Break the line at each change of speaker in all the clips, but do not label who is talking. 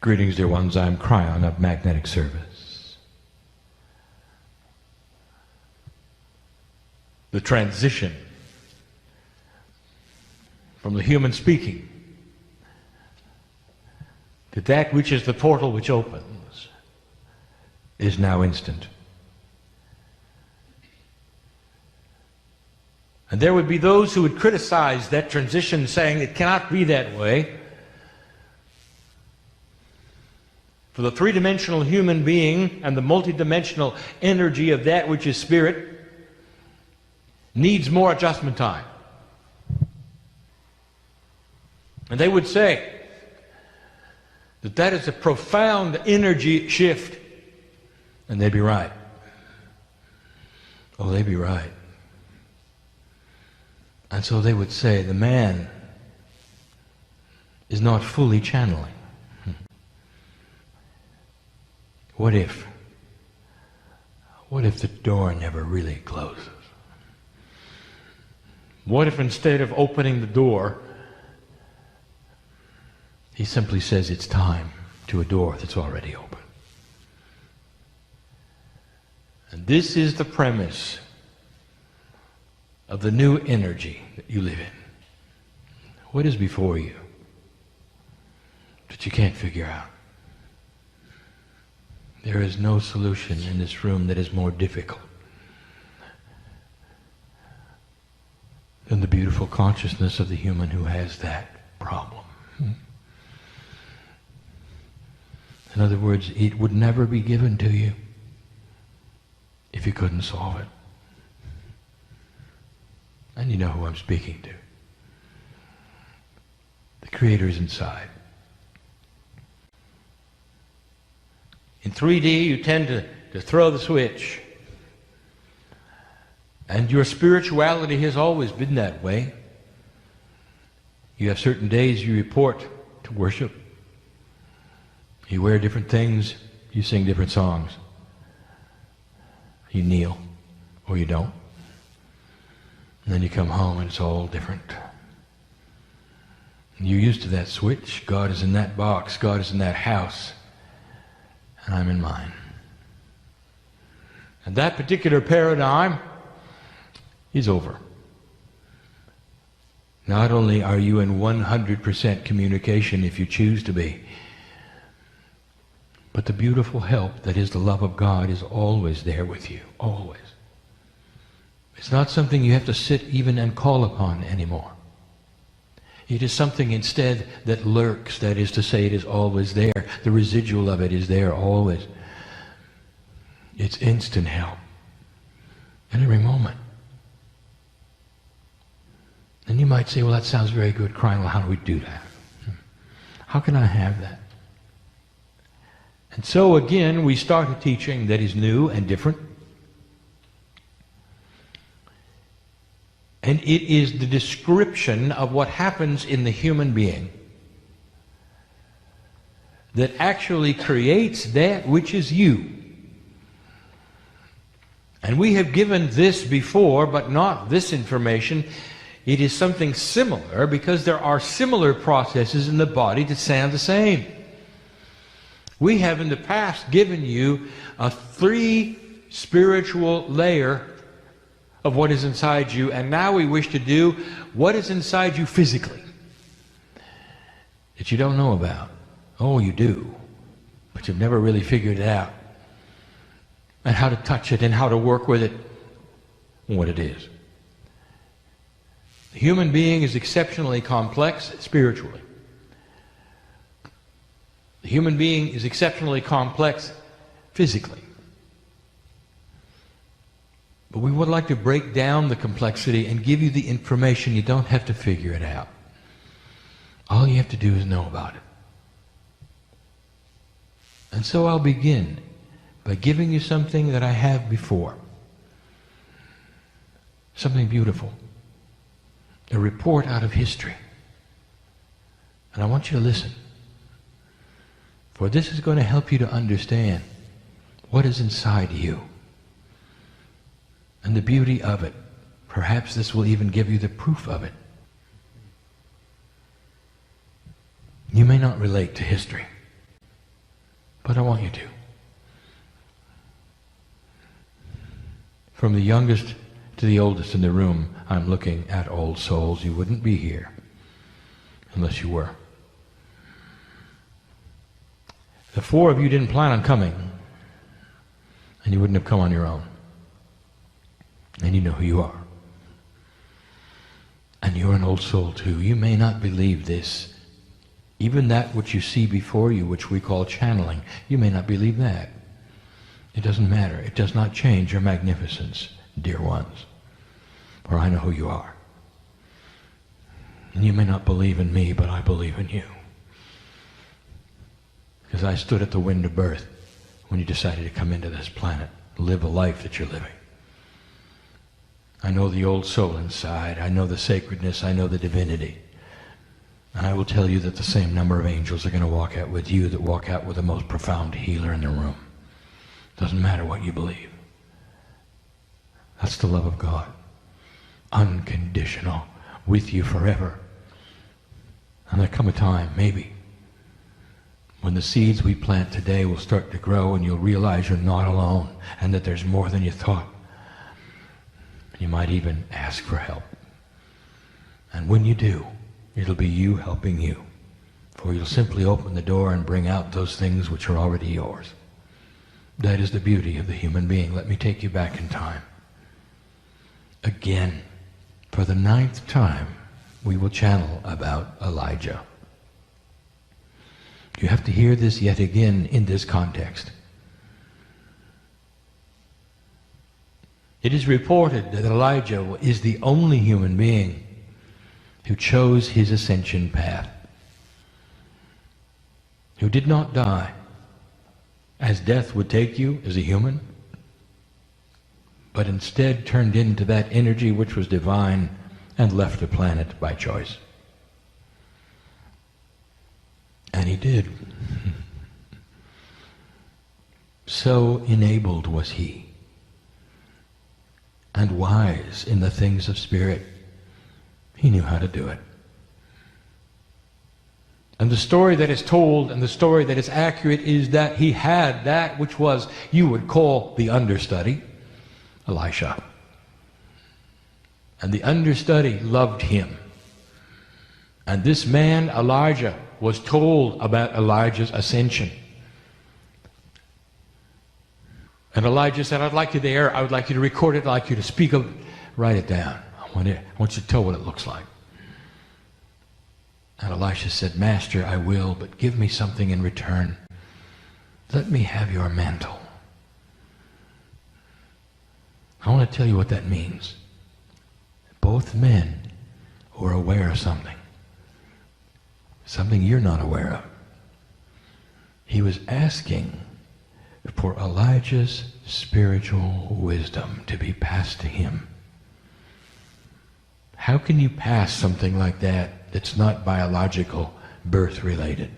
Greetings, dear ones. I'm Kryon of Magnetic Service. The transition from the human speaking to that which is the portal which opens is now instant. And there would be those who would criticize that transition, saying it cannot be that way. For the three-dimensional human being and the multidimensional energy of that which is spirit needs more adjustment time. And they would say that that is a profound energy shift. And they'd be right. Oh, they'd be right. And so they would say the man is not fully channeling. What if the door never really closes? What if instead of opening the door, he simply says it's time to a door that's already open? And this is the premise of the new energy that you live in. What is before you that you can't figure out? There is no solution in this room that is more difficult than the beautiful consciousness of the human who has that problem. In other words, it would never be given to you if you couldn't solve it. And you know who I'm speaking to. The Creator is inside. In 3D, you tend to throw the switch. And your spirituality has always been that way. You have certain days you report to worship. You wear different things. You sing different songs. You kneel, or you don't. And then you come home and it's all different. And you're used to that switch. God is in that box. God is in that house. And I'm in mine. And that particular paradigm is over. Not only are you in 100% communication if you choose to be, but the beautiful help that is the love of God is always there with you. Always. It's not something you have to sit even and call upon anymore. It is something instead that lurks, that is to say, it is always there. The residual of it is there always. It's instant help. At every moment. And you might say, well, that sounds very good, Kryon. Well, how do we do that? How can I have that? And so again, we start a teaching that is new and different. And it is the description of what happens in the human being that actually creates that which is you. And we have given this before, but not this information. It is something similar because there are similar processes in the body that sound the same. We have in the past given you a 3 spiritual layer of what is inside you, and now we wish to do what is inside you physically that you don't know about. Oh, you do, but you've never really figured it out, and how to touch it and how to work with it and what it is. The human being is exceptionally complex spiritually. The human being is exceptionally complex physically. But we would like to break down the complexity and give you the information. You don't have to figure it out. All you have to do is know about it. And so I'll begin by giving you something that I have before. Something beautiful. A report out of history. And I want you to listen. For this is going to help you to understand what is inside you. And the beauty of it. Perhaps this will even give you the proof of it. You may not relate to history. But I want you to. From the youngest to the oldest in the room, I'm looking at old souls. You wouldn't be here unless you were. The four of you didn't plan on coming, and you wouldn't have come on your own. And you know who you are. And you're an old soul too. You may not believe this. Even that which you see before you, which we call channeling, you may not believe that. It doesn't matter. It does not change your magnificence, dear ones. For I know who you are. And you may not believe in me, but I believe in you. Because I stood at the wind of birth when you decided to come into this planet, live a life that you're living. I know the old soul inside. I know the sacredness. I know the divinity. And I will tell you that the same number of angels are going to walk out with you that walk out with the most profound healer in the room. Doesn't matter what you believe. That's the love of God. Unconditional. With you forever. And there come a time, maybe, when the seeds we plant today will start to grow and you'll realize you're not alone and that there's more than you thought. You might even ask for help. And when you do, it'll be you helping you. For you'll simply open the door and bring out those things which are already yours. That is the beauty of the human being. Let me take you back in time. Again, for the 9th time, we will channel about Elijah. You have to hear this yet again in this context. It is reported that Elijah is the only human being who chose his ascension path, who did not die as death would take you as a human, but instead turned into that energy which was divine and left the planet by choice. And he did. So enabled was he, and wise in the things of spirit. He knew how to do it. And the story that is told and the story that is accurate is that he had that which was, you would call the understudy, Elisha. And the understudy loved him. And this man, Elijah, was told about Elijah's ascension. And Elijah said, I'd like you there, I would like you to record it, I'd like you to speak of it, write it down. I want you to tell what it looks like. And Elisha said, Master, I will, but give me something in return. Let me have your mantle. I want to tell you what that means. Both men were aware of something you're not aware of. He was asking for Elijah's spiritual wisdom to be passed to him. How can you pass something like that that's not biological, birth-related?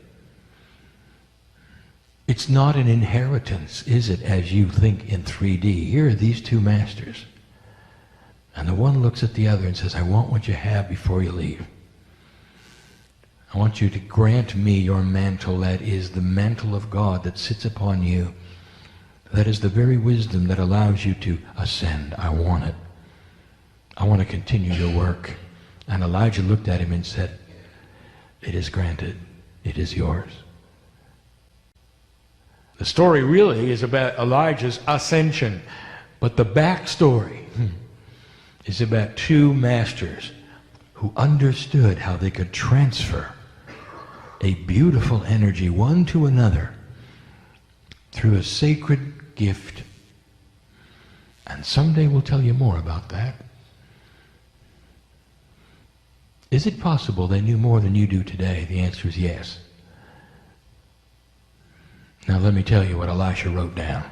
It's not an inheritance, is it, as you think in 3D? Here are these two masters. And the one looks at the other and says, I want what you have before you leave. I want you to grant me your mantle. That is the mantle of God that sits upon you. That is the very wisdom that allows you to ascend. I want it. I want to continue your work. And Elijah looked at him and said, it is granted. It is yours. The story really is about Elijah's ascension. But the backstory is about two masters who understood how they could transfer a beautiful energy one to another through a sacred gift. And someday we'll tell you more about that. Is it possible they knew more than you do today? The answer is yes. Now let me tell you what Elisha wrote down.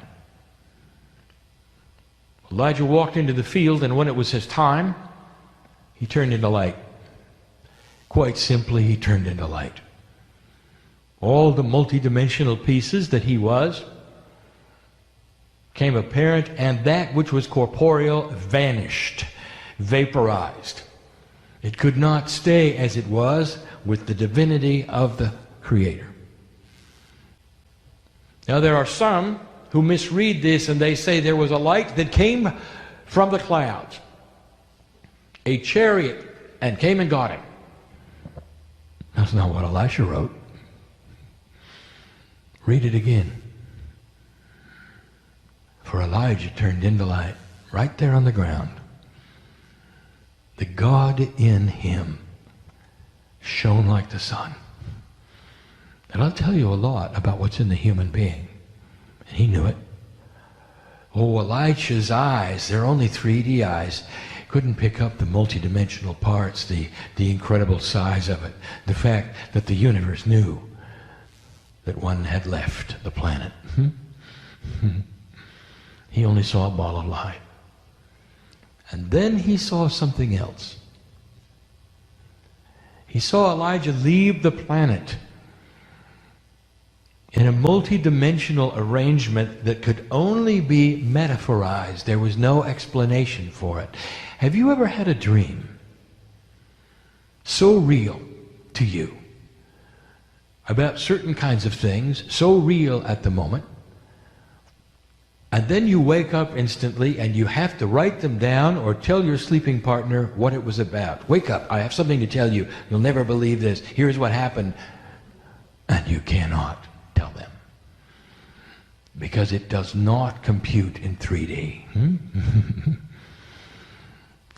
Elijah walked into the field, and when it was his time, he turned into light. Quite simply, he turned into light. All the multidimensional pieces that he was came apparent, and that which was corporeal vanished, vaporized. It could not stay as it was with the divinity of the Creator. Now there are some who misread this and they say there was a light that came from the clouds, a chariot, and came and got him. That's not what Elisha wrote. Read it again. For Elijah turned into light right there on the ground. The God in him shone like the sun. And I'll tell you a lot about what's in the human being. And he knew it. Oh, Elisha's eyes, they're only 3D eyes, couldn't pick up the multidimensional parts, the incredible size of it, the fact that the universe knew that one had left the planet. He only saw a ball of light. And then he saw something else. He saw Elijah leave the planet in a multi-dimensional arrangement that could only be metaphorized. There was no explanation for it. Have you ever had a dream so real to you about certain kinds of things, so real at the moment, and then you wake up instantly and you have to write them down or tell your sleeping partner what it was about? Wake up, I have something to tell you. You'll never believe this. Here's what happened. And you cannot tell them, because it does not compute in 3D.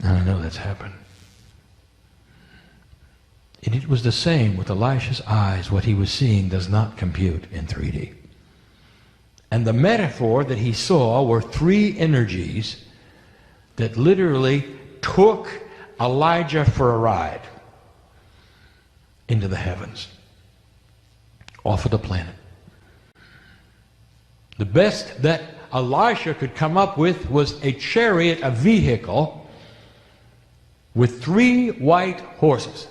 And I know that's happened. And it was the same with Elisha's eyes. What he was seeing does not compute in 3D. And the metaphor that he saw were three energies that literally took Elijah for a ride into the heavens, off of the planet. The best that Elisha could come up with was a chariot, a vehicle, with 3 white horses.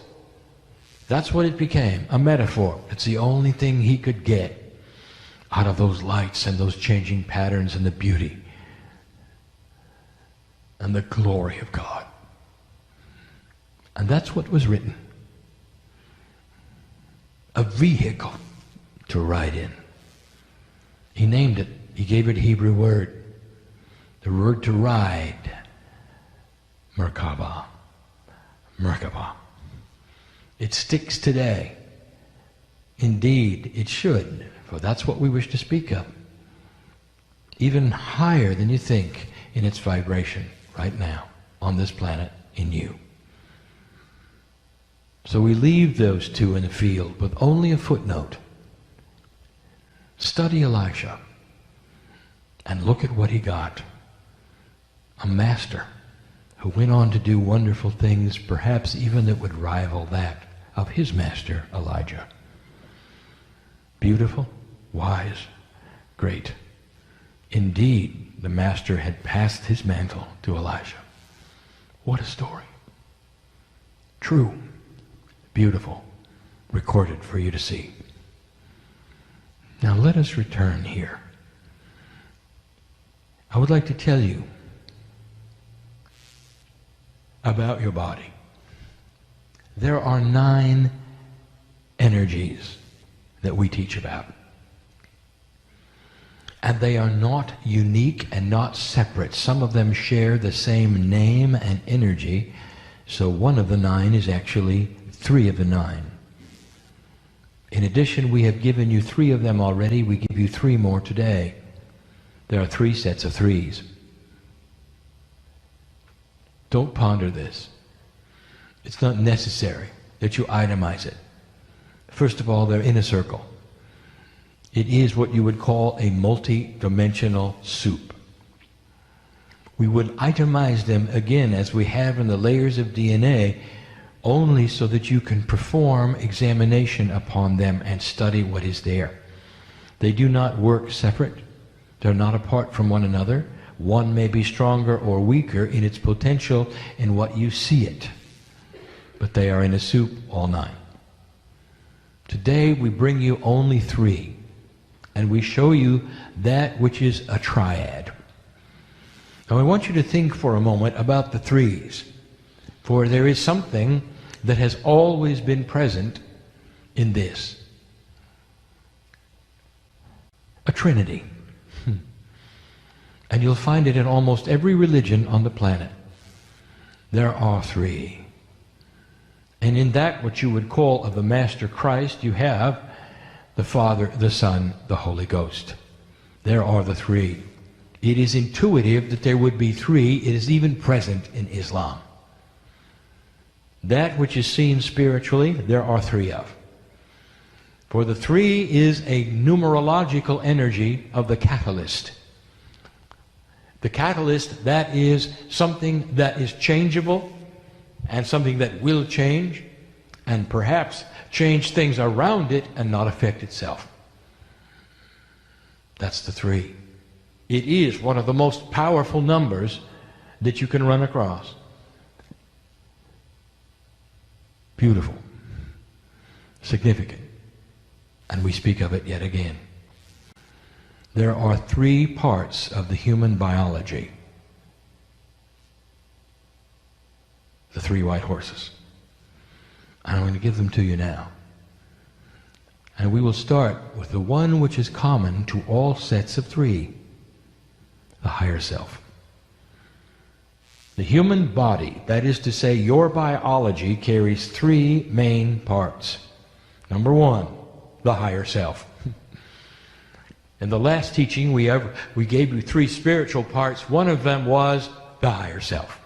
That's what it became, a metaphor. It's the only thing he could get out of those lights and those changing patterns and the beauty and the glory of God. And that's what was written. A vehicle to ride in. He named it. He gave it a Hebrew word. The word to ride, Merkabah. Merkabah. It sticks today. Indeed, it should, for that's what we wish to speak of. Even higher than you think in its vibration right now on this planet in you. So we leave those two in the field with only a footnote. Study Elisha and look at what he got. A master who went on to do wonderful things, perhaps even that would rival that of his master, Elijah. Beautiful, wise, great. Indeed, the master had passed his mantle to Elijah. What a story. True, beautiful, recorded for you to see. Now let us return here. I would like to tell you about your body. There are 9 energies that we teach about. And they are not unique and not separate. Some of them share the same name and energy. So one of the 9 is actually 3 of the 9. In addition, we have given you 3 of them already. We give you 3 more today. There are 3 sets of 3s. Don't ponder this. It's not necessary that you itemize it. First of all, they're in a circle. It is what you would call a multi-dimensional soup. We would itemize them again, as we have in the layers of DNA, only so that you can perform examination upon them and study what is there. They do not work separate. They're not apart from one another. One may be stronger or weaker in its potential in what you see it. But they are in a soup, all 9. Today we bring you only 3. And we show you that which is a triad. Now I want you to think for a moment about the 3s. For there is something that has always been present in this. A Trinity. And you'll find it in almost every religion on the planet. There are three. And in that what you would call of the Master Christ, you have the Father, the Son, the Holy Ghost. There are the three. It is intuitive that there would be three. It is even present in Islam. That which is seen spiritually, there are three of. For the three is a numerological energy of the catalyst. The catalyst, that is something that is changeable and something that will change and perhaps change things around it and not affect itself. That's the three. It is one of the most powerful numbers that you can run across. Beautiful. Significant. And we speak of it yet again. There are three parts of the human biology. The three white horses. I'm going to give them to you now. And we will start with the one which is common to all sets of three. The higher self. The human body, that is to say your biology, carries three main parts. Number one, the higher self. In the last teaching we gave you three spiritual parts. One of them was the higher self.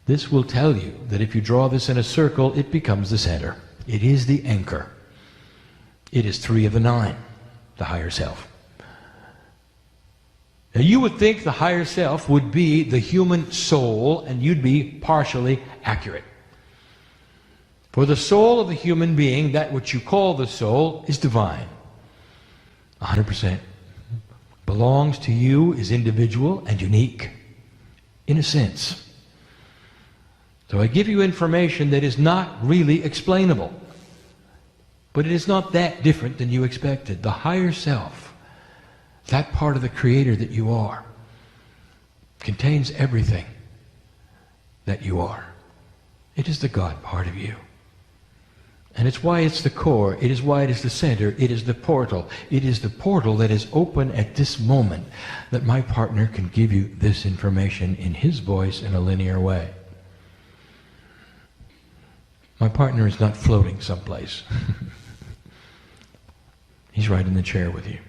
This will tell you that if you draw this in a circle, it becomes the center. It is the anchor. It is three of the nine, the higher self. Now you would think the higher self would be the human soul, and you'd be partially accurate. For the soul of the human being, that which you call the soul, is divine. 100%. Belongs to you, is individual and unique, in a sense. So I give you information that is not really explainable. But it is not that different than you expected. The higher self, that part of the Creator that you are, contains everything that you are. It is the God part of you. And it's why it's the core. It is why it is the center. It is the portal. It is the portal that is open at this moment that my partner can give you this information in his voice in a linear way. My partner is not floating someplace. He's right in the chair with you.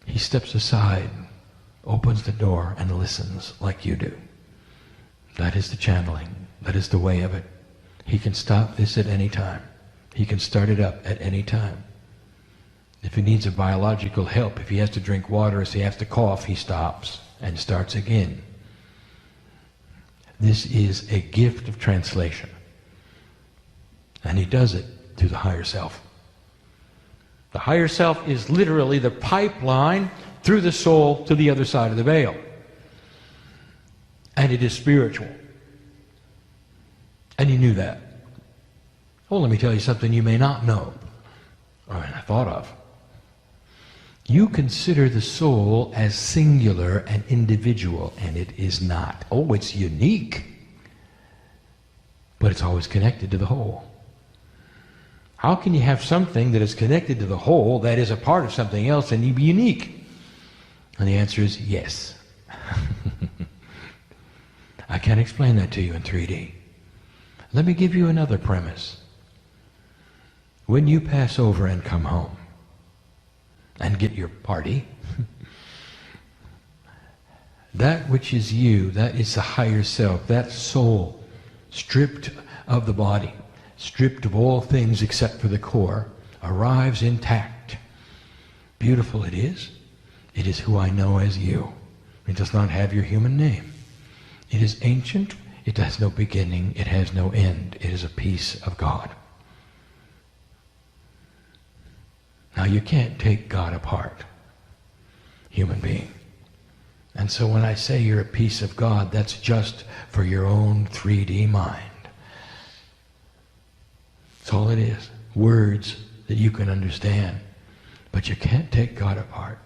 He steps aside, opens the door, and listens like you do. That is the channeling. That is the way of it. He can stop this at any time. He can start it up at any time. If he needs a biological help, if he has to drink water, if he has to cough, he stops and starts again. This is a gift of translation. And he does it through the higher self. The higher self is literally the pipeline through the soul to the other side of the veil. And it is spiritual. And you knew that. Well, let me tell you something you may not know, or I thought of. You consider the soul as singular and individual, and it is not. Oh, it's unique, but it's always connected to the whole. How can you have something that is connected to the whole, that is a part of something else, and you be unique? And the answer is yes. I can't explain that to you in 3D. Let me give you another premise. When you pass over and come home and get your party, that which is you, that is the higher self, that soul, stripped of the body, stripped of all things except for the core, arrives intact. Beautiful it is. It is who I know as you. It does not have your human name. It is ancient. It has no beginning. It has no end. It is a piece of God. Now you can't take God apart, human being. And so when I say you're a piece of God, that's just for your own 3D mind. That's all it is. Words that you can understand. But you can't take God apart.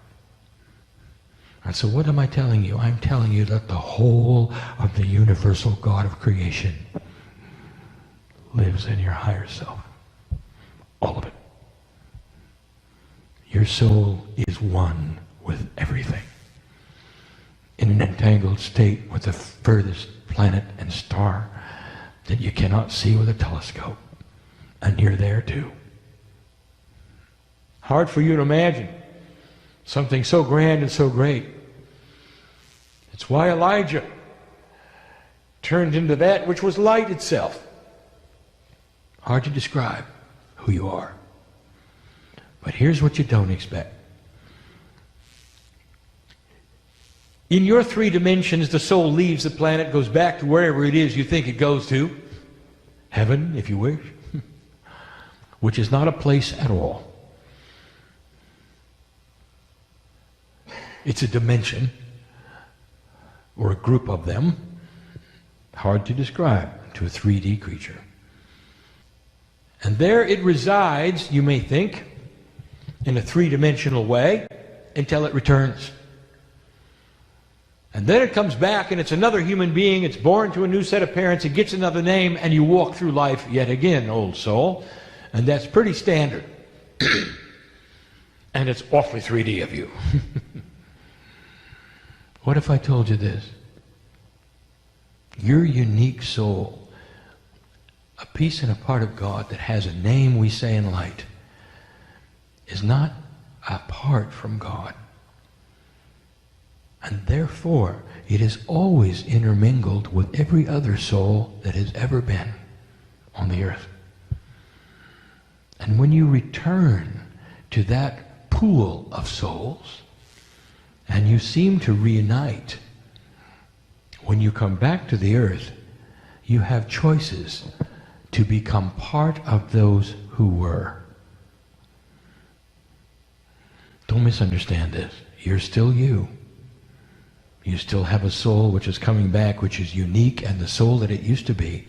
And so what am I telling you? I'm telling you that the whole of the universal God of creation lives in your higher self. All of it. Your soul is one with everything, in an entangled state with the furthest planet and star that you cannot see with a telescope. And you're there too. Hard for you to imagine something so grand and so great. It's why Elijah turned into that which was light itself. Hard to describe who you are. But here's what you don't expect. In your 3 dimensions, the soul leaves the planet, goes back to wherever it is you think it goes to. Heaven, if you wish. Which is not a place at all. It's a dimension, or a group of them, hard to describe to a 3D creature. And there it resides, you may think, in a 3-dimensional way, until it returns. And then it comes back and it's another human being, it's born to a new set of parents, it gets another name, and you walk through life yet again, old soul. And that's pretty standard. And it's awfully 3D of you. What if I told you this? Your unique soul, a piece and a part of God that has a name we say in light, is not apart from God. And therefore, it is always intermingled with every other soul that has ever been on the earth. And when you return to that pool of souls, and you seem to reunite, when you come back to the earth, you have choices to become part of those who were. Don't misunderstand this. You're still you. You still have a soul which is coming back, which is unique and the soul that it used to be.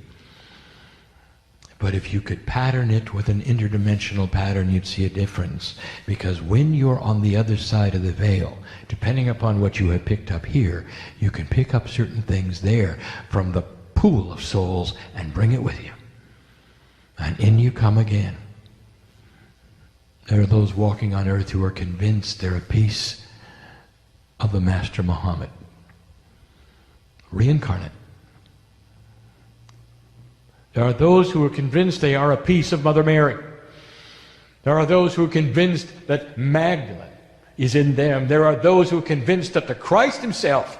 But if you could pattern it with an interdimensional pattern, you'd see a difference. Because when you're on the other side of the veil, depending upon what you have picked up here, you can pick up certain things there from the pool of souls and bring it with you. And in you come again. There are those walking on earth who are convinced they're a piece of the Master Muhammad. Reincarnate. There are those who are convinced they are a piece of Mother Mary. There are those who are convinced that Magdalene is in them. There are those who are convinced that the Christ himself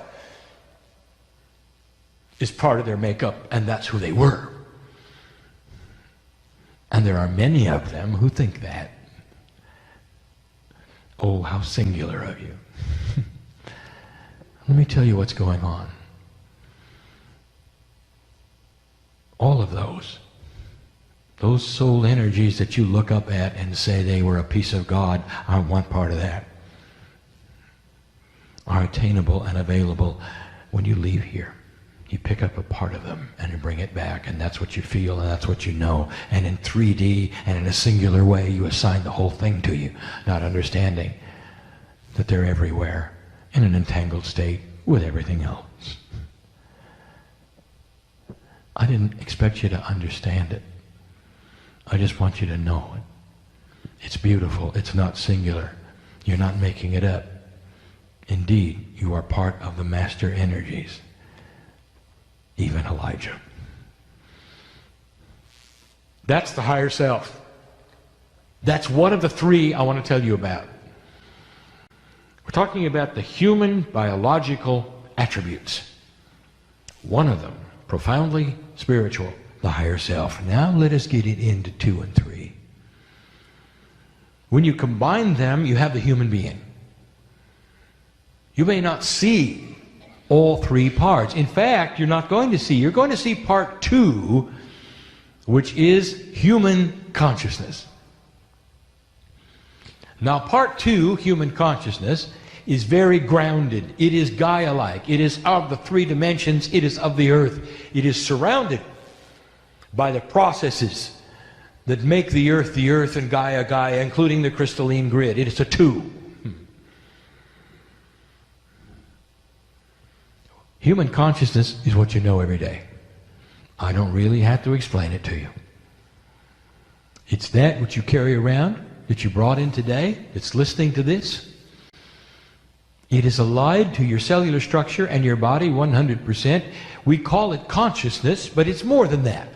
is part of their makeup, and that's who they were. And there are many of them who think that. Oh, how singular of you. Let me tell you what's going on. All of those soul energies that you look up at and say they were a piece of God, I want part of that, are attainable and available when you leave here. You pick up a part of them and you bring it back, and that's what you feel and that's what you know. And in 3D and in a singular way, you assign the whole thing to you, not understanding that they're everywhere in an entangled state with everything else. I didn't expect you to understand it. I just want you to know it. It's beautiful. It's not singular. You're not making it up. Indeed, you are part of the master energies. Even Elijah. That's the higher self. That's one of the 3 I want to tell you about. We're talking about the human biological attributes. One of them, profoundly spiritual, the higher self. Now let us get it into 2 and 3. When you combine them, you have the human being. You may not see all 3 parts. In fact, you're not going to see. You're going to see part 2, which is human consciousness. Now, part 2, human consciousness, is very grounded. It is Gaia-like. It is of the 3 dimensions. It is of the earth. It is surrounded by the processes that make the earth, and Gaia, Gaia, including the crystalline grid. It is a 2. Human consciousness is what you know every day. I don't really have to explain it to you. It's that which you carry around that you brought in today, that's listening to this, it is allied to your cellular structure and your body 100%. We call it consciousness, but it's more than that.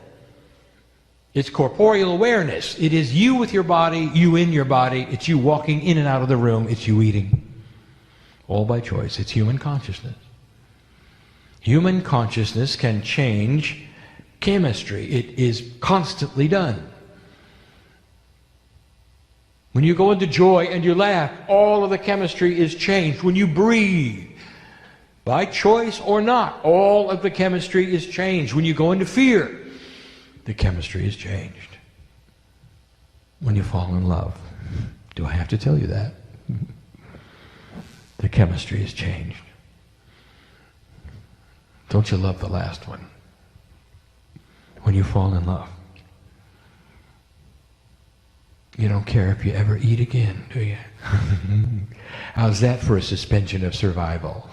It's corporeal awareness. It is you with your body, you in your body. It's you walking in and out of the room. It's you eating. All by choice. It's human consciousness. Human consciousness can change chemistry. It is constantly done. When you go into joy and you laugh, all of the chemistry is changed. When you breathe, by choice or not, all of the chemistry is changed. When you go into fear, the chemistry is changed. When you fall in love, do I have to tell you that? The chemistry is changed. Don't you love the last one? When you fall in love, you don't care if you ever eat again, do you? How's that for a suspension of survival?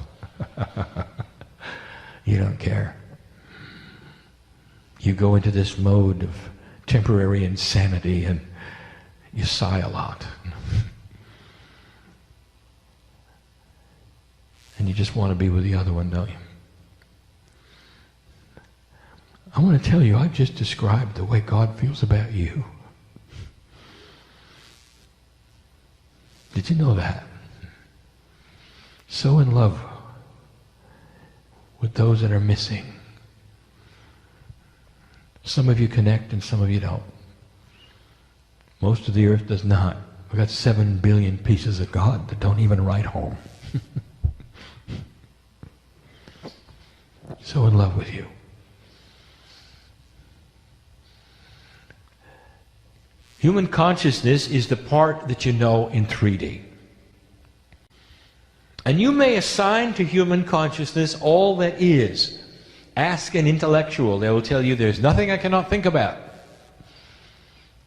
You don't care. You go into this mode of temporary insanity and you sigh a lot. And you just want to be with the other one, don't you? I want to tell you, I've just described the way God feels about you. Did you know that? So in love with those that are missing. Some of you connect and some of you don't. Most of the earth does not. We've got 7 billion pieces of God that don't even write home. So in love with you. Human consciousness is the part that you know in 3D. And you may assign to human consciousness all that is. Ask an intellectual. They will tell you there's nothing I cannot think about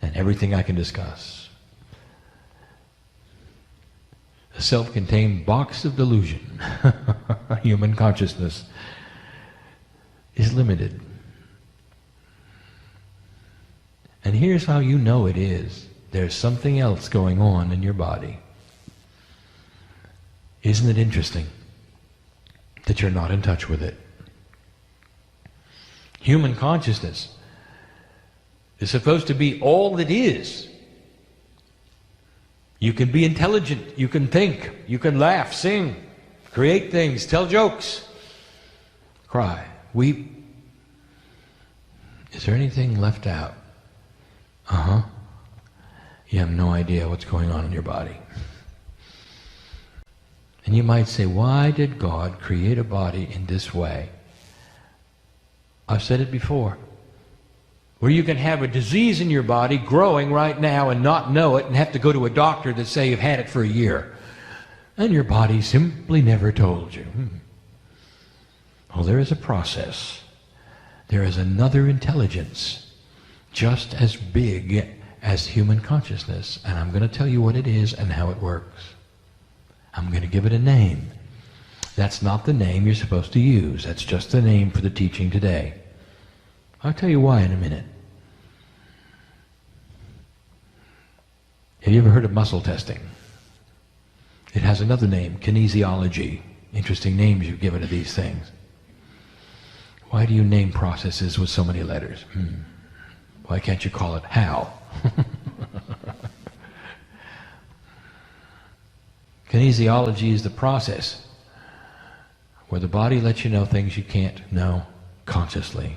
and everything I can discuss. A self-contained box of delusion. Human consciousness is limited. And here's how you know it is. There's something else going on in your body. Isn't it interesting that you're not in touch with it? Human consciousness is supposed to be all that is. You can be intelligent, you can think, you can laugh, sing, create things, tell jokes, cry, weep. Is there anything left out? You have no idea what's going on in your body. And you might say, why did God create a body in this way? I've said it before. Where you can have a disease in your body growing right now and not know it and have to go to a doctor that say you've had it for a year. And your body simply never told you. Well, there is a process. There is another intelligence just as big as human consciousness. And I'm going to tell you what it is and how it works. I'm going to give it a name. That's not the name you're supposed to use. That's just the name for the teaching today. I'll tell you why in a minute. Have you ever heard of muscle testing? It has another name, kinesiology. Interesting names you've given to these things. Why do you name processes with so many letters? Why can't you call it how? Kinesiology is the process where the body lets you know things you can't know consciously.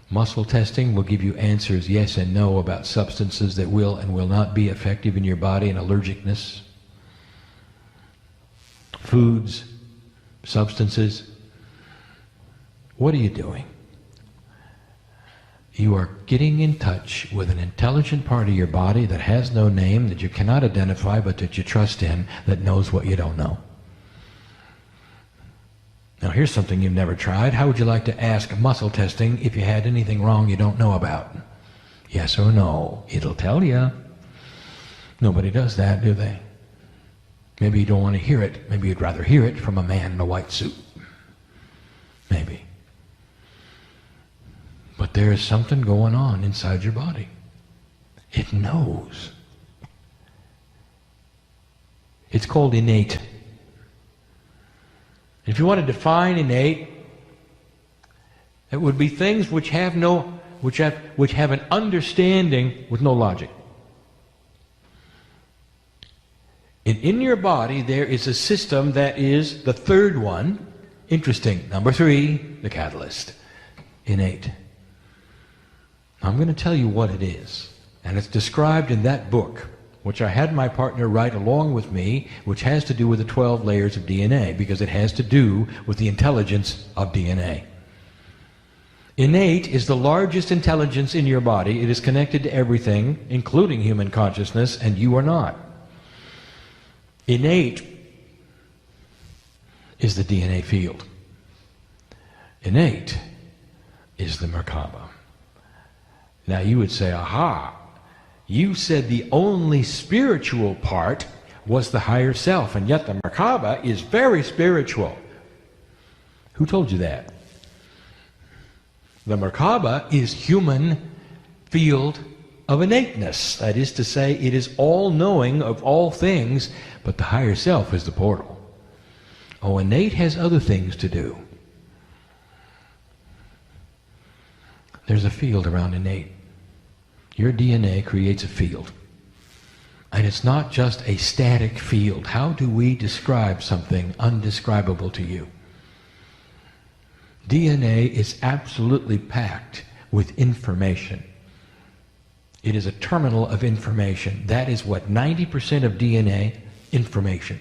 Muscle testing will give you answers yes and no about substances that will and will not be effective in your body and allergicness. Foods, substances. What are you doing? You are getting in touch with an intelligent part of your body that has no name, that you cannot identify, but that you trust in, that knows what you don't know. Now here's something you've never tried. How would you like to ask muscle testing if you had anything wrong you don't know about? Yes or no? It'll tell you. Nobody does that, do they? Maybe you don't want to hear it. Maybe you'd rather hear it from a man in a white suit. Maybe. But there is something going on inside your body. It knows. It's called innate. If you want to define innate, it would be things which have an understanding with no logic. And in your body there is a system that is the third one. Interesting. Number 3, the catalyst. Innate. I'm going to tell you what it is. And it's described in that book, which I had my partner write along with me, which has to do with the 12 layers of DNA, because it has to do with the intelligence of DNA. Innate is the largest intelligence in your body. It is connected to everything, including human consciousness, and you are not. Innate is the DNA field. Innate is the Merkaba. Now you would say, aha, you said the only spiritual part was the higher self, and yet the Merkaba is very spiritual. Who told you that? The Merkaba is human field of innateness. That is to say, it is all-knowing of all things, but the higher self is the portal. Oh, innate has other things to do. There's a field around innate. Your DNA creates a field. And it's not just a static field. How do we describe something undescribable to you? DNA is absolutely packed with information. It is a terminal of information. That is what 90% of DNA, information.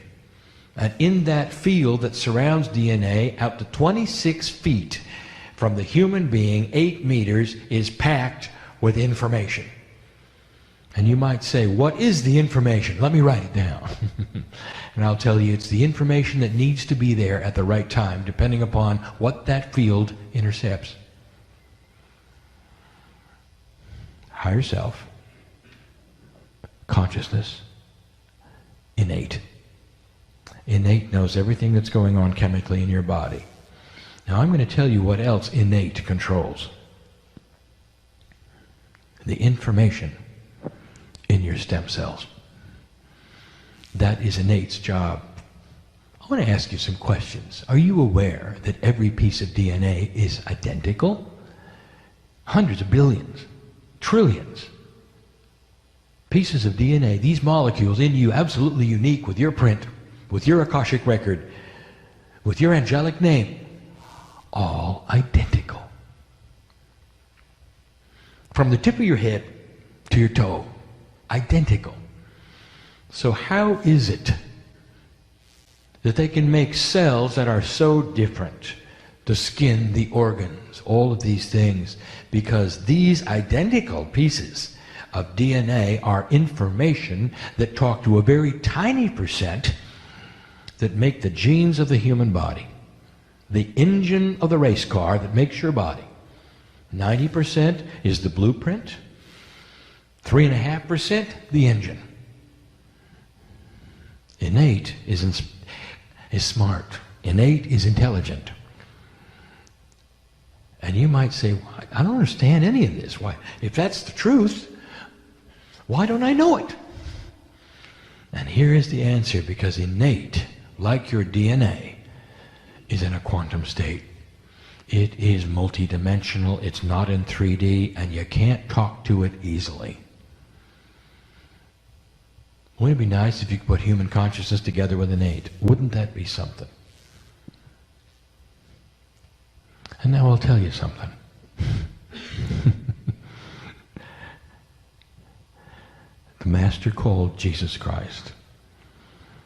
And in that field that surrounds DNA, out to 26 feet from the human being, 8 meters, is packed with information. And you might say, what is the information? Let me write it down. And I'll tell you, it's the information that needs to be there at the right time, depending upon what that field intercepts. Higher self, consciousness, innate. Innate knows everything that's going on chemically in your body. Now I'm going to tell you what else innate controls. The information in your stem cells. That is innate's job. I want to ask you some questions. Are you aware that every piece of DNA is identical? Hundreds of billions, trillions pieces of DNA, these molecules in you, absolutely unique, with your print, with your Akashic record, with your angelic name, all identical. From the tip of your head to your toe, identical. So how is it that they can make cells that are so different? The skin, the organs, all of these things, because these identical pieces of DNA are information that talk to a very tiny percent that make the genes of the human body, the engine of the race car that makes your body. 90% is the blueprint, 3.5% the engine. Innate is smart. Innate is intelligent. And you might say, well, I don't understand any of this. Why, if that's the truth, why don't I know it? And here is the answer, because innate, like your DNA, is in a quantum state. It is multidimensional, it's not in 3D, and you can't talk to it easily. Wouldn't it be nice if you could put human consciousness together with innate? Wouldn't that be something? And now I'll tell you something. The Master called Jesus Christ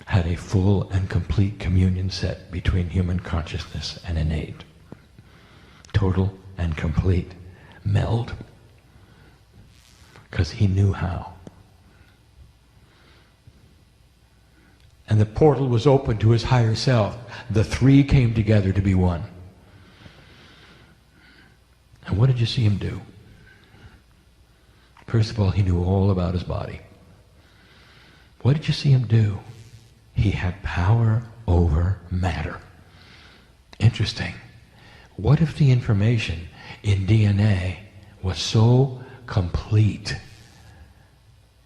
had a full and complete communion set between human consciousness and innate. Total and complete meld. Because he knew how. And the portal was open to his higher self. The three came together to be one. And what did you see him do? First of all, he knew all about his body. What did you see him do? He had power over matter. Interesting. What if the information in DNA was so complete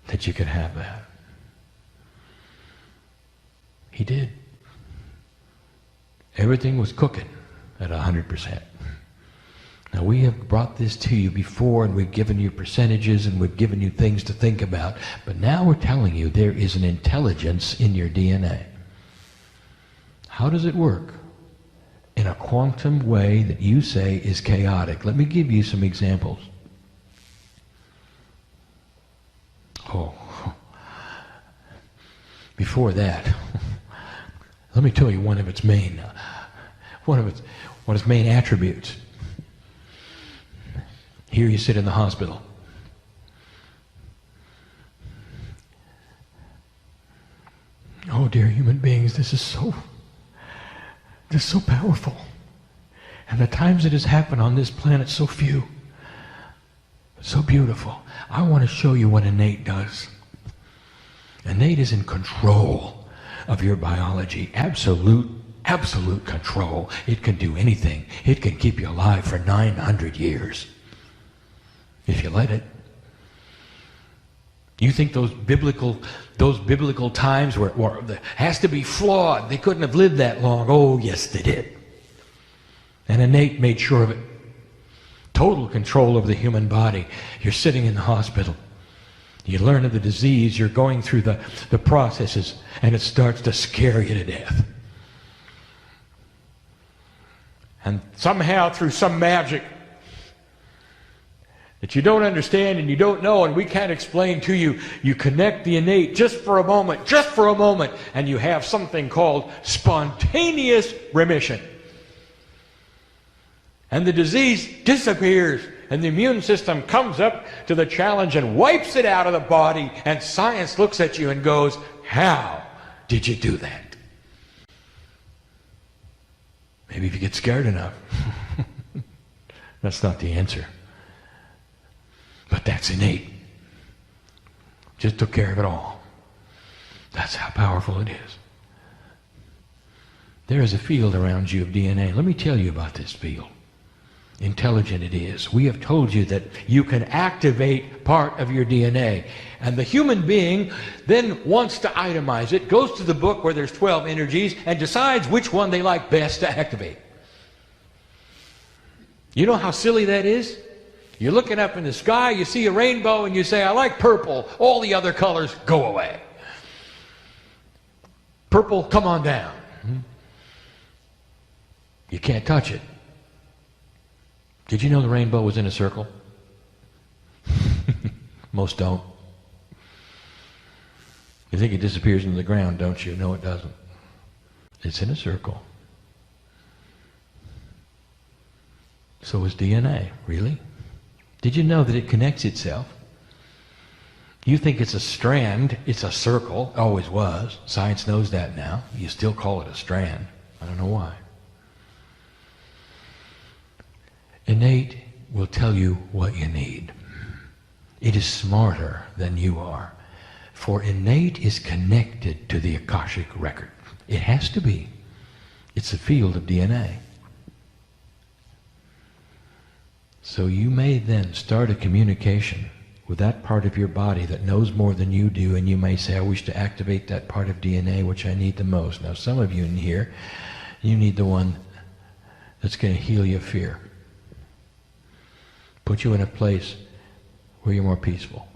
that you could have that? He did. Everything was cooking at 100%. Now, we have brought this to you before, and we've given you percentages, and we've given you things to think about. But now we're telling you there is an intelligence in your DNA. How does it work? In a quantum way that you say is chaotic. Let me give you some examples. Oh, before that, let me tell you one of its main attributes. Here you sit in the hospital. Oh, dear human beings, this is so powerful. And the times it has happened on this planet, so few. So beautiful. I want to show you what innate does. Innate is in control of your biology. Absolute control. It can do anything. It can keep you alive for 900 years. If you let it. You think those biblical times were has to be flawed. They couldn't have lived that long. Oh, yes, they did. And innate made sure of it. Total control over the human body. You're sitting in the hospital. You learn of the disease. You're going through the processes, and it starts to scare you to death. And somehow, through some magic that you don't understand and you don't know and we can't explain to you, you connect the innate just for a moment, and you have something called spontaneous remission. And the disease disappears, and the immune system comes up to the challenge and wipes it out of the body, and science looks at you and goes, how did you do that? Maybe if you get scared enough. That's not the answer. But that's innate. Just took care of it all. That's how powerful it is. There is a field around you of DNA. Let me tell you about this field. Intelligent it is. We have told you that you can activate part of your DNA. And the human being then wants to itemize it, goes to the book where there's 12 energies, and decides which one they like best to activate. You know how silly that is? You're looking up in the sky, you see a rainbow, and you say, I like purple. All the other colors go away. Purple, come on down. You can't touch it. Did you know the rainbow was in a circle? Most don't. You think it disappears into the ground, don't you? No, it doesn't. It's in a circle. So is DNA. Really? Did you know that it connects itself? You think it's a strand. It's a circle. Always was. Science knows that now. You still call it a strand. I don't know why. Innate will tell you what you need. It is smarter than you are. For innate is connected to the Akashic record. It has to be. It's a field of DNA. So you may then start a communication with that part of your body that knows more than you do, and you may say, I wish to activate that part of DNA which I need the most. Now some of you in here, you need the one that's going to heal your fear. Put you in a place where you're more peaceful.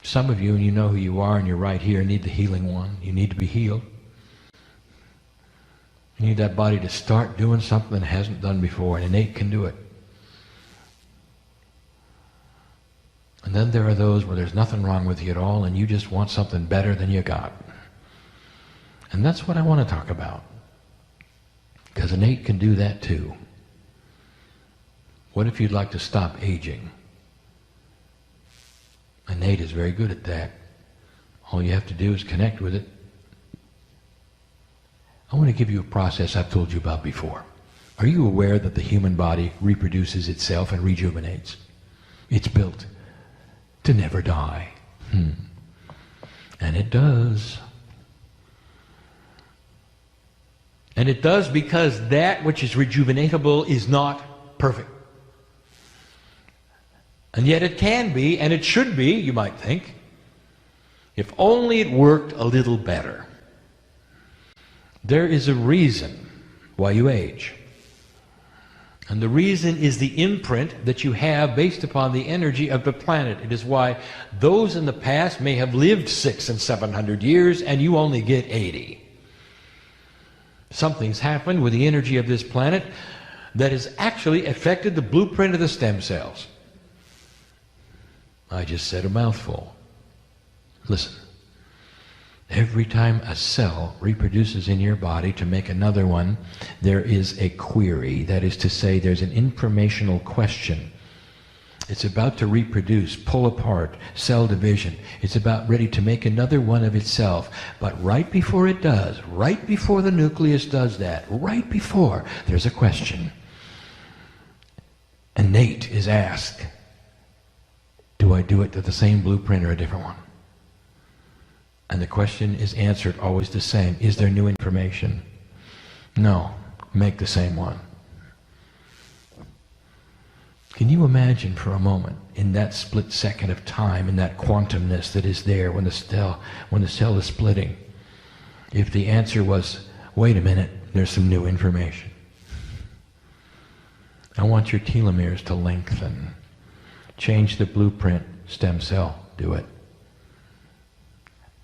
Some of you, and you know who you are, and you're right here, need the healing one. You need to be healed. You need that body to start doing something it hasn't done before, and innate can do it. And then there are those where there's nothing wrong with you at all, and you just want something better than you got. And that's what I want to talk about. Because innate can do that too. What if you'd like to stop aging? Innate is very good at that. All you have to do is connect with it. I want to give you a process I've told you about before. Are you aware that the human body reproduces itself and rejuvenates? It's built to never die. And it does. And it does because that which is rejuvenatable is not perfect. And yet it can be, and it should be, you might think, if only it worked a little better. There is a reason why you age. And the reason is the imprint that you have based upon the energy of the planet. It is why those in the past may have lived 600 and 700 years and you only get 80. Something's happened with the energy of this planet that has actually affected the blueprint of the stem cells. I just said a mouthful. Listen. Every time a cell reproduces in your body to make another one, there is a query. That is to say, there's an informational question. It's about to reproduce, pull apart, cell division. It's about ready to make another one of itself. But right before it does, right before the nucleus does that, right before, there's a question. Innate is asked, do I do it to the same blueprint or a different one? And the question is answered always the same. Is there new information? No. Make the same one. Can you imagine for a moment, in that split second of time, in that quantumness that is there when the cell is splitting, if the answer was, wait a minute, there's some new information. I want your telomeres to lengthen. Change the blueprint, stem cell, do it.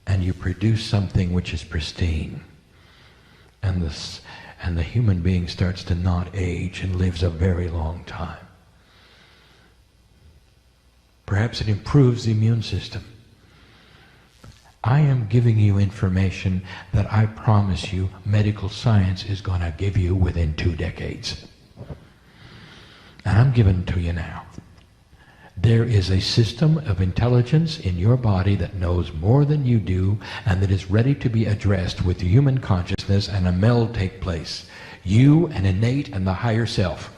And you produce something which is pristine. And the human being starts to not age and lives a very long time. Perhaps it improves the immune system. I am giving you information that I promise you medical science is going to give you within 2 decades. And I'm giving it to you now. There is a system of intelligence in your body that knows more than you do and that is ready to be addressed with the human consciousness, and a meld take place. You and innate and the higher self.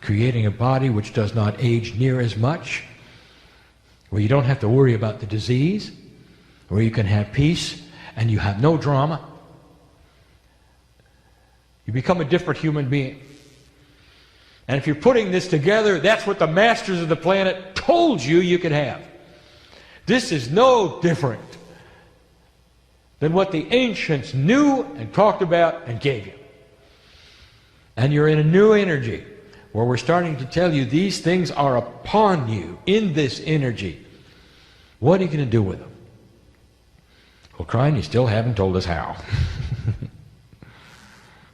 Creating a body which does not age near as much, where you don't have to worry about the disease, where you can have peace and you have no drama. You become a different human being. And if you're putting this together, that's what the masters of the planet told you you could have. This is no different than what the ancients knew and talked about and gave you. And you're in a new energy where we're starting to tell you these things are upon you in this energy. What are you going to do with them? Well, Kryon, you still haven't told us how.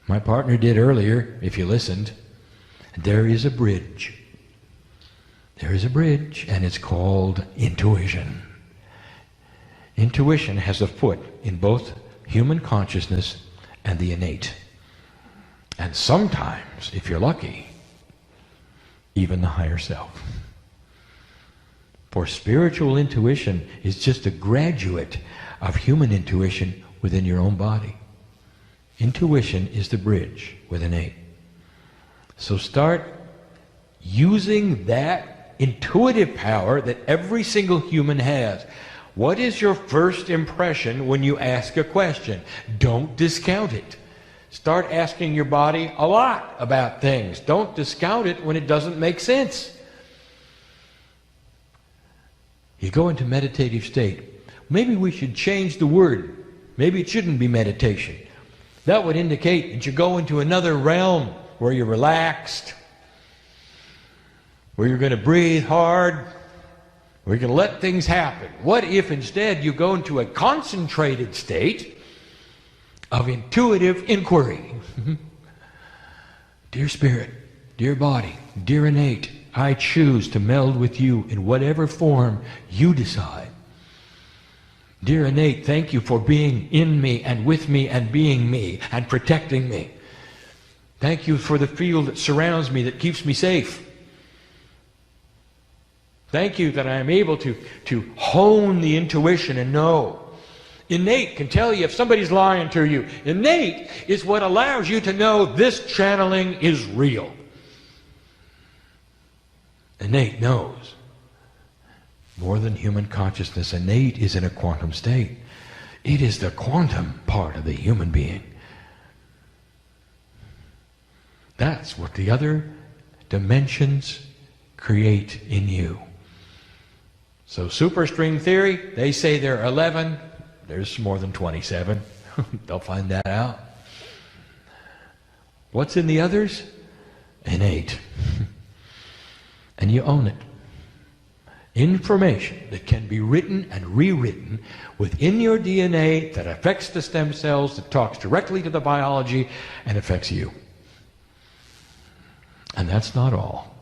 My partner did earlier, if you listened. There is a bridge. There is a bridge, and it's called intuition. Intuition has a foot in both human consciousness and the innate. And sometimes, if you're lucky, even the higher self. For spiritual intuition is just a graduate of human intuition within your own body. Intuition is the bridge with innate. So start using that intuitive power that every single human has. What is your first impression when you ask a question? Don't discount it. Start asking your body a lot about things. Don't discount it when it doesn't make sense. You go into meditative state. Maybe we should change the word. Maybe it shouldn't be meditation. That would indicate that you go into another realm where you're relaxed, where you're going to breathe hard, where you're going to let things happen. What if instead you go into a concentrated state of intuitive inquiry? Dear Spirit, dear body, dear innate, I choose to meld with you in whatever form you decide. Dear innate, thank you for being in me and with me and being me and protecting me. Thank you for the field that surrounds me that keeps me safe. Thank you that I am able to hone the intuition and know. Innate can tell you if somebody's lying to you. Innate is what allows you to know this channeling is real. Innate knows. More than human consciousness, innate is in a quantum state. It is the quantum part of the human being. That's what the other dimensions create in you. So superstring theory, they say there are 11. There's more than 27. They'll find that out. What's in the others? Innate. And you own it. Information that can be written and rewritten within your DNA that affects the stem cells, that talks directly to the biology and affects you. And that's not all.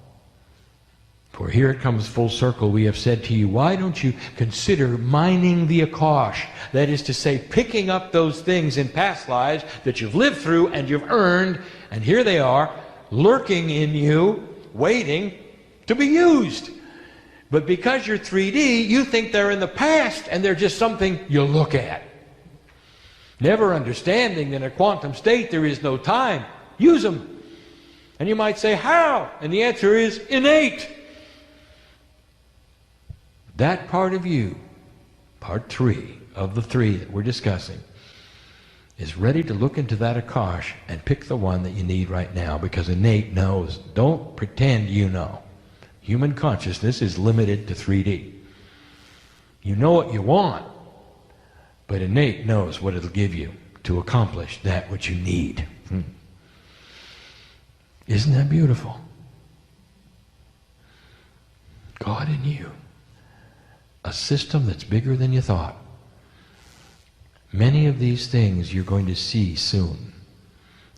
For here it comes full circle. We have said to you, why don't you consider mining the Akash? That is to say, picking up those things in past lives that you've lived through and you've earned, and here they are, lurking in you, waiting to be used. But because you're 3D, you think they're in the past and they're just something you look at. Never understanding that in a quantum state there is no time. Use them. And you might say, how? And the answer is innate. That part of you, part 3 of the 3 that we're discussing, is ready to look into that Akash and pick the one that you need right now, because innate knows. Don't pretend you know. Human consciousness is limited to 3D. You know what you want, but innate knows what it'll give you to accomplish that which you need. Isn't that beautiful? God in you. A system that's bigger than you thought. Many of these things you're going to see soon.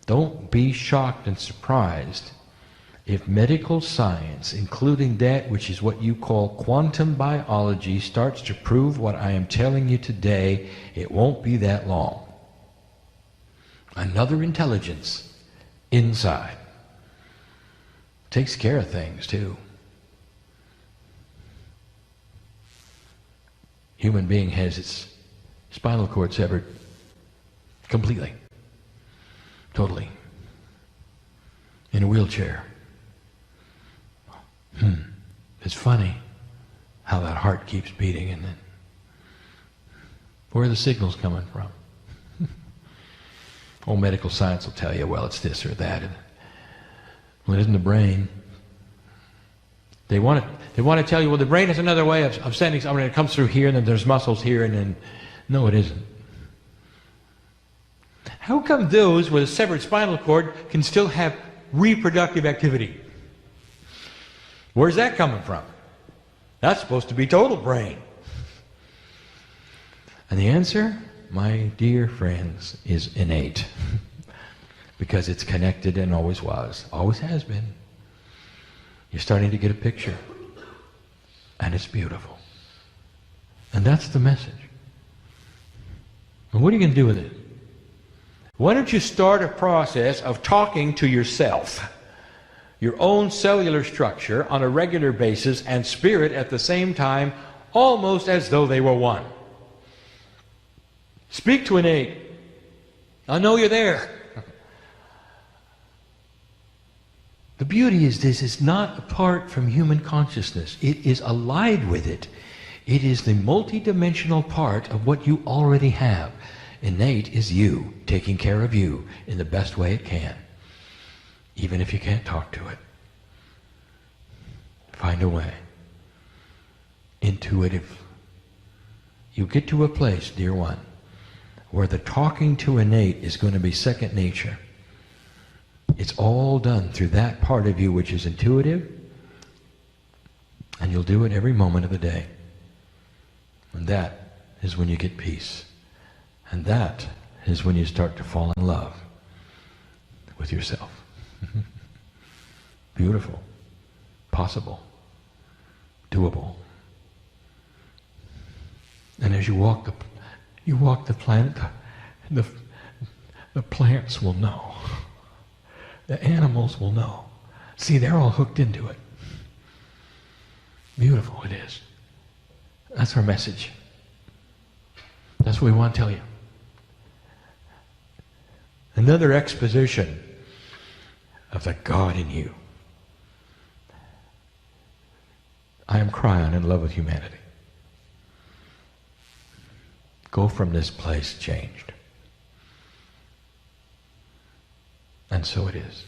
Don't be shocked and surprised if medical science, including that which is what you call quantum biology, starts to prove what I am telling you today. It won't be that long. Another intelligence inside takes care of things too. Human being has its spinal cord severed completely, totally, in a wheelchair. It's funny how that heart keeps beating, and then where are the signals coming from? Old medical science will tell you, well, it's this or that. Well, it isn't the brain. They want to tell you, well, the brain has another way of sending something. It comes through here, and then there's muscles here, and then no, it isn't. How come those with a severed spinal cord can still have reproductive activity? Where's that coming from? That's supposed to be total brain. And the answer, my dear friends, is innate. Because it's connected and always was. Always has been. You're starting to get a picture. And it's beautiful. And that's the message. And what are you going to do with it? Why don't you start a process of talking to yourself, your own cellular structure, on a regular basis, and spirit at the same time, almost as though they were one. Speak to innate. I know you're there. The beauty is this is not apart from human consciousness. It is allied with it. It is the multidimensional part of what you already have. Innate is you, taking care of you in the best way it can, even if you can't talk to it. Find a way. Intuitive. You get to a place, dear one, where the talking to innate is going to be second nature. It's all done through that part of you which is intuitive, and you'll do it every moment of the day. And that is when you get peace. And that is when you start to fall in love with yourself. Beautiful. Possible. Doable. And as you walk the planet, the plants will know. The animals will know. See, they're all hooked into it. Beautiful it is. That's our message. That's what we want to tell you. Another exposition of the God in you. I am Kryon in love with humanity. Go from this place changed. And so it is.